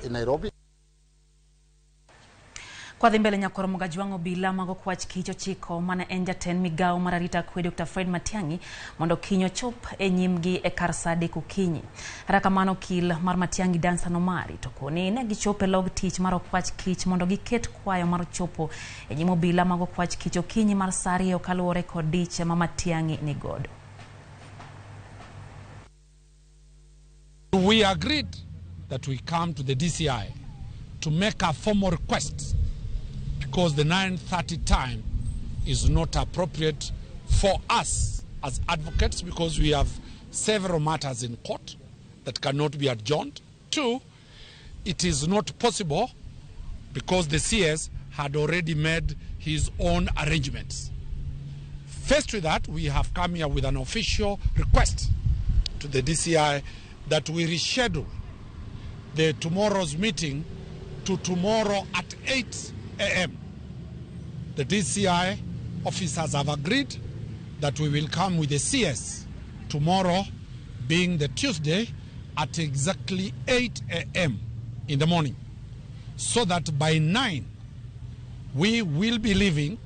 in Nairobi. Kwa dhimbele nyakoro mugajwango Obila mago kwach kicho chiko mana enjaten migao mararita kwe Dr. Fred Matiang'i mondo kiny ochop e nyimgi e karsade kukinyi. Rakamano kil mar Matiang'i dansa nomari to koni ne gichope log tich mar kwach kich mondo giket kwayo mar chopo e nyim Obila mago kwach kicho kinyi mar sari okaluore kod diche ma Matiang'i ni godo. We agreed that we come to the DCI to make a formal request because the 9:30 time is not appropriate for us as advocates because we have several matters in court that cannot be adjourned. 2, it is not possible because the CS had already made his own arrangements. Faced with that, we have come here with an official request to the DCI that we reschedule the tomorrow's meeting to tomorrow at 8 a.m. The DCI officers have agreed that we will come with the CS tomorrow, being the Tuesday, at exactly 8 a.m. in the morning, so that by 9 we will be leaving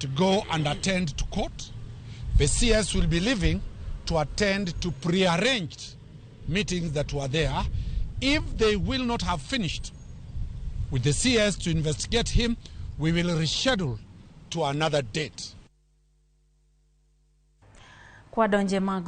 to go and attend to court. The CS will be leaving to attend to prearranged meetings that were there. If they will not have finished with the CS to investigate him, we will reschedule to another date. Kwa donje mago